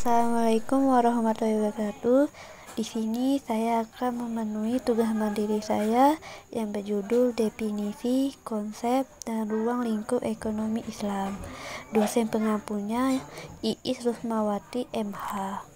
Assalamualaikum warahmatullahi wabarakatuh. Di sini saya akan memenuhi tugas mandiri saya yang berjudul definisi, konsep, dan ruang lingkup ekonomi Islam. Dosen pengampunya Iis Rusmawati MH.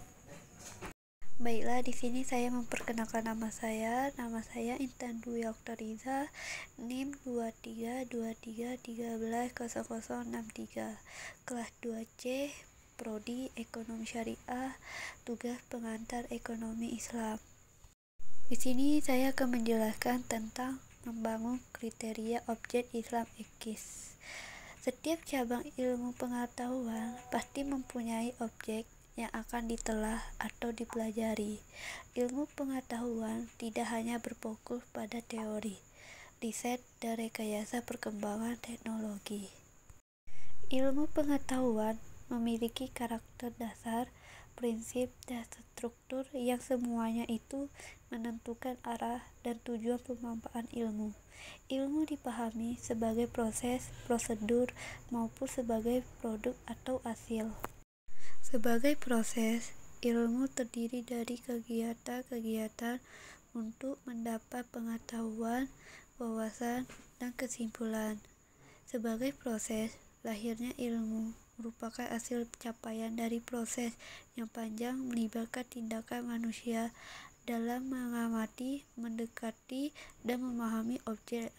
Baiklah, di sini saya memperkenalkan nama saya. Nama saya Intan Dwi Oktariza, NIM 2323130063, kelas 2C, Prodi Ekonomi Syariah, tugas pengantar ekonomi Islam. Di sini saya akan menjelaskan tentang membangun kriteria objek Islam ekis. Setiap cabang ilmu pengetahuan pasti mempunyai objek yang akan ditelah atau dipelajari. Ilmu pengetahuan tidak hanya berfokus pada teori, riset, dan rekayasa perkembangan teknologi. Ilmu pengetahuan memiliki karakter dasar, prinsip, dan struktur yang semuanya itu menentukan arah dan tujuan pemanfaatan ilmu. Ilmu dipahami sebagai proses, prosedur, maupun sebagai produk atau hasil. Sebagai proses, ilmu terdiri dari kegiatan-kegiatan untuk mendapat pengetahuan, wawasan, dan kesimpulan. Sebagai proses, lahirnya ilmu merupakan hasil capaian dari proses yang panjang melibatkan tindakan manusia dalam mengamati, mendekati, dan memahami objek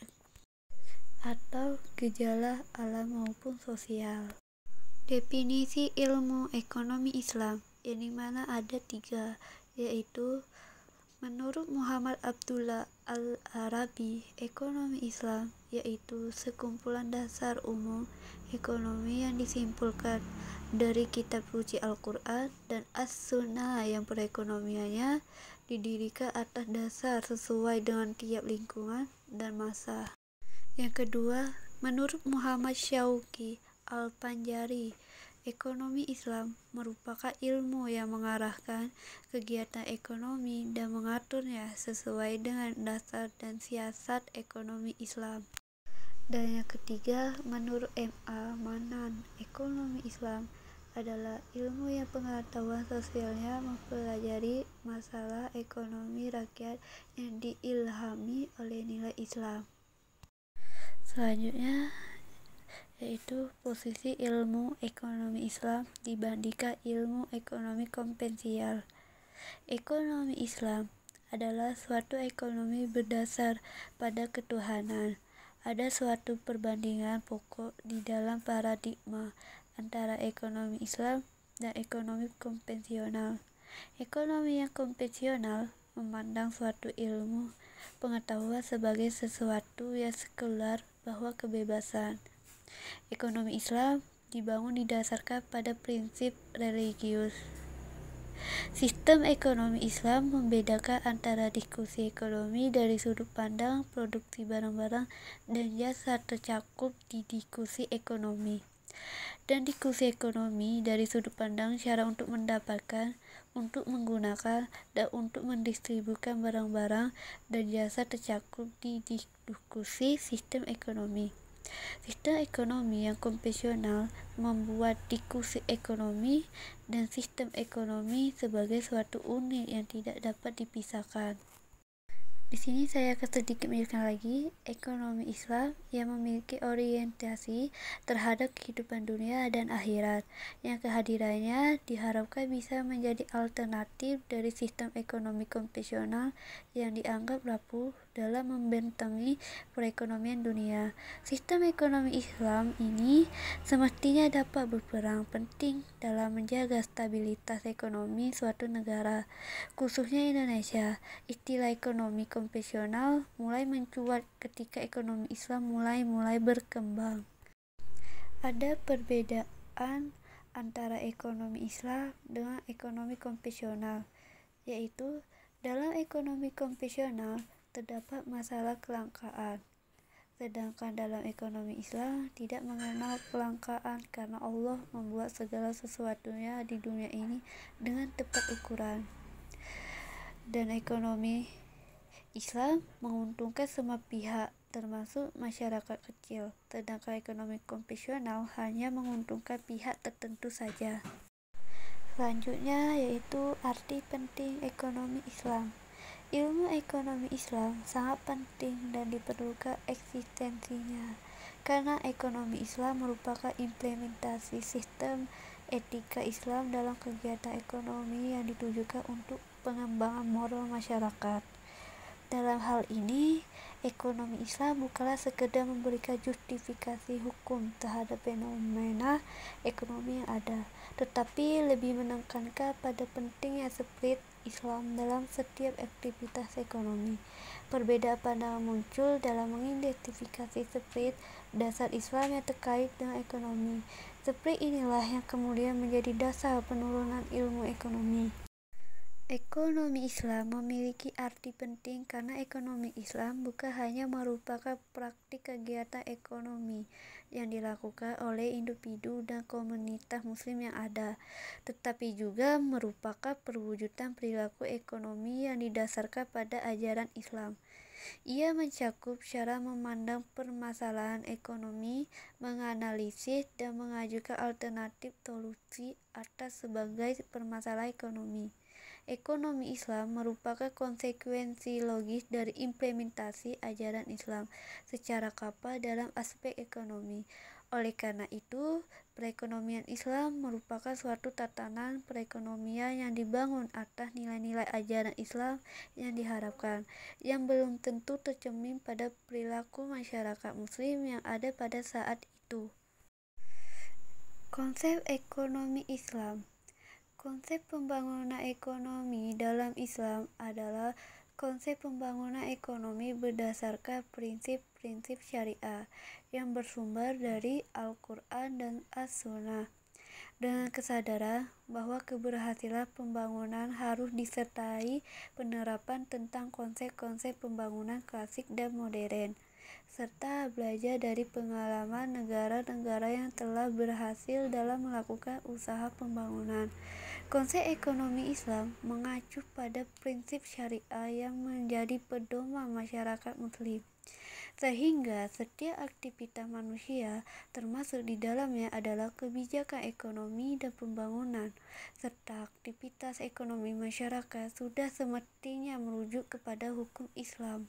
atau gejala alam maupun sosial. Definisi ilmu ekonomi Islam, yang dimana ada 3, yaitu menurut Muhammad Abdullah Al-Arabi, ekonomi Islam yaitu sekumpulan dasar umum ekonomi yang disimpulkan dari kitab suci Al-Quran dan As-Sunnah yang perekonomiannya didirikan atas dasar sesuai dengan tiap lingkungan dan masa. Yang kedua, menurut Muhammad Syauqi Al-Panjari, ekonomi Islam merupakan ilmu yang mengarahkan kegiatan ekonomi dan mengaturnya sesuai dengan dasar dan siasat ekonomi Islam. Dan yang ketiga, menurut M.A. Manan, ekonomi Islam adalah ilmu yang pengetahuan sosialnya mempelajari masalah ekonomi rakyat yang diilhami oleh nilai Islam. Selanjutnya yaitu posisi ilmu ekonomi Islam dibandingkan ilmu ekonomi konvensional. Ekonomi Islam adalah suatu ekonomi berdasar pada ketuhanan. Ada suatu perbandingan pokok di dalam paradigma antara ekonomi Islam dan ekonomi konvensional. Ekonomi yang konvensional memandang suatu ilmu pengetahuan sebagai sesuatu yang sekular bahwa kebebasan. Ekonomi Islam dibangun didasarkan pada prinsip religius. Sistem ekonomi Islam membedakan antara diskusi ekonomi dari sudut pandang produksi barang-barang dan jasa tercakup di diskusi ekonomi, dan diskusi ekonomi dari sudut pandang cara untuk mendapatkan, untuk menggunakan, dan untuk mendistribusikan barang-barang dan jasa tercakup di diskusi sistem ekonomi. Sistem ekonomi yang konvensional membuat diskusi ekonomi dan sistem ekonomi sebagai suatu unit yang tidak dapat dipisahkan. Di sini saya akan sedikit menjelaskan lagi ekonomi Islam yang memiliki orientasi terhadap kehidupan dunia dan akhirat, yang kehadirannya diharapkan bisa menjadi alternatif dari sistem ekonomi konvensional yang dianggap rapuh dalam membentengi perekonomian dunia. Sistem ekonomi Islam ini semestinya dapat berperan penting dalam menjaga stabilitas ekonomi suatu negara, khususnya Indonesia. Istilah ekonomi konvensional mulai mencuat ketika ekonomi Islam mulai berkembang. Ada perbedaan antara ekonomi Islam dengan ekonomi konvensional, yaitu dalam ekonomi konvensional terdapat masalah kelangkaan, sedangkan dalam ekonomi Islam tidak mengenal kelangkaan karena Allah membuat segala sesuatunya di dunia ini dengan tepat ukuran. Dan ekonomi Islam menguntungkan semua pihak, termasuk masyarakat kecil, sedangkan ekonomi konvensional hanya menguntungkan pihak tertentu saja. Selanjutnya yaitu arti penting ekonomi Islam. Ilmu ekonomi Islam sangat penting dan diperlukan eksistensinya, karena ekonomi Islam merupakan implementasi sistem etika Islam dalam kegiatan ekonomi yang ditujukan untuk pengembangan moral masyarakat. Dalam hal ini, ekonomi Islam bukanlah sekedar memberikan justifikasi hukum terhadap fenomena ekonomi yang ada, tetapi lebih menekankan pada pentingnya spirit Islam dalam setiap aktivitas ekonomi. Perbedaan pandangan muncul dalam mengidentifikasi spirit dasar Islam yang terkait dengan ekonomi. Spirit inilah yang kemudian menjadi dasar penurunan ilmu ekonomi. Ekonomi Islam memiliki arti penting karena ekonomi Islam bukan hanya merupakan praktik kegiatan ekonomi yang dilakukan oleh individu dan komunitas muslim yang ada, tetapi juga merupakan perwujudan perilaku ekonomi yang didasarkan pada ajaran Islam. Ia mencakup cara memandang permasalahan ekonomi, menganalisis dan mengajukan alternatif solusi atas sebagai permasalahan ekonomi. Ekonomi Islam merupakan konsekuensi logis dari implementasi ajaran Islam secara kapal dalam aspek ekonomi. Oleh karena itu, perekonomian Islam merupakan suatu tatanan perekonomian yang dibangun atas nilai-nilai ajaran Islam yang diharapkan, yang belum tentu tercermin pada perilaku masyarakat muslim yang ada pada saat itu. Konsep ekonomi Islam. Konsep pembangunan ekonomi dalam Islam adalah konsep pembangunan ekonomi berdasarkan prinsip-prinsip syariah yang bersumber dari Al-Quran dan As-Sunnah, dengan kesadaran bahwa keberhasilan pembangunan harus disertai penerapan tentang konsep-konsep pembangunan klasik dan modern, serta belajar dari pengalaman negara-negara yang telah berhasil dalam melakukan usaha pembangunan. Konsep ekonomi Islam mengacu pada prinsip syariah yang menjadi pedoman masyarakat muslim, sehingga setiap aktivitas manusia, termasuk di dalamnya adalah kebijakan ekonomi dan pembangunan, serta aktivitas ekonomi masyarakat sudah semestinya merujuk kepada hukum Islam.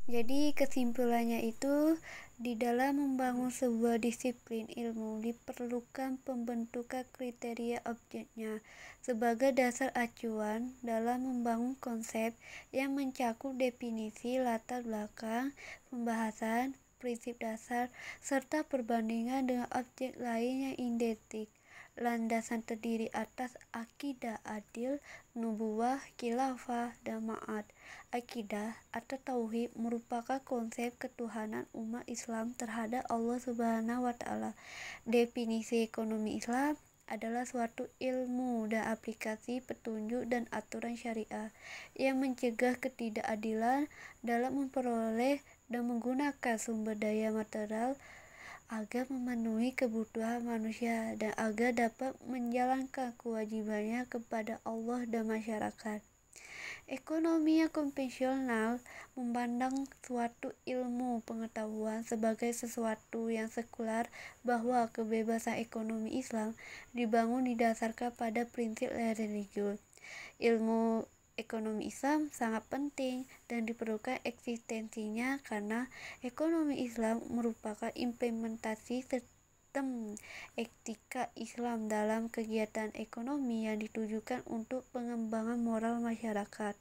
Jadi kesimpulannya itu, di dalam membangun sebuah disiplin ilmu diperlukan pembentukan kriteria objeknya sebagai dasar acuan dalam membangun konsep yang mencakup definisi latar belakang, pembahasan, prinsip dasar, serta perbandingan dengan objek lain yang identik. Landasan terdiri atas akidah adil, nubuwah, khilafah, dan ma'ad. Akidah atau tauhid merupakan konsep ketuhanan umat Islam terhadap Allah Subhanahu wa Ta'ala. Definisi ekonomi Islam adalah suatu ilmu dan aplikasi petunjuk dan aturan syariah yang mencegah ketidakadilan dalam memperoleh dan menggunakan sumber daya material agar memenuhi kebutuhan manusia dan agar dapat menjalankan kewajibannya kepada Allah dan masyarakat. Ekonomi yang konvensional memandang suatu ilmu pengetahuan sebagai sesuatu yang sekular, bahwa kebebasan ekonomi Islam dibangun didasarkan pada prinsip religius. Ilmu ekonomi Islam sangat penting dan diperlukan eksistensinya karena ekonomi Islam merupakan implementasi sistem etika Islam dalam kegiatan ekonomi yang ditujukan untuk pengembangan moral masyarakat.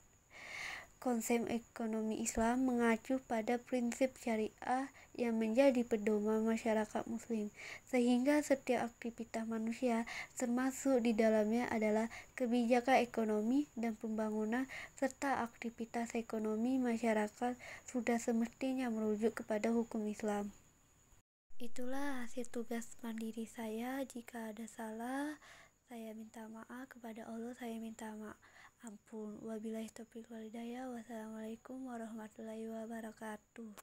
Konsep ekonomi Islam mengacu pada prinsip syariah yang menjadi pedoman masyarakat muslim, sehingga setiap aktivitas manusia, termasuk di dalamnya adalah kebijakan ekonomi dan pembangunan, serta aktivitas ekonomi masyarakat sudah semestinya merujuk kepada hukum Islam. Itulah hasil tugas mandiri saya. Jika ada salah, saya minta maaf kepada Allah, saya minta maaf. Ampun. Wabillahi taufiq wal hidayah. Wassalamualaikum warahmatullahi wabarakatuh.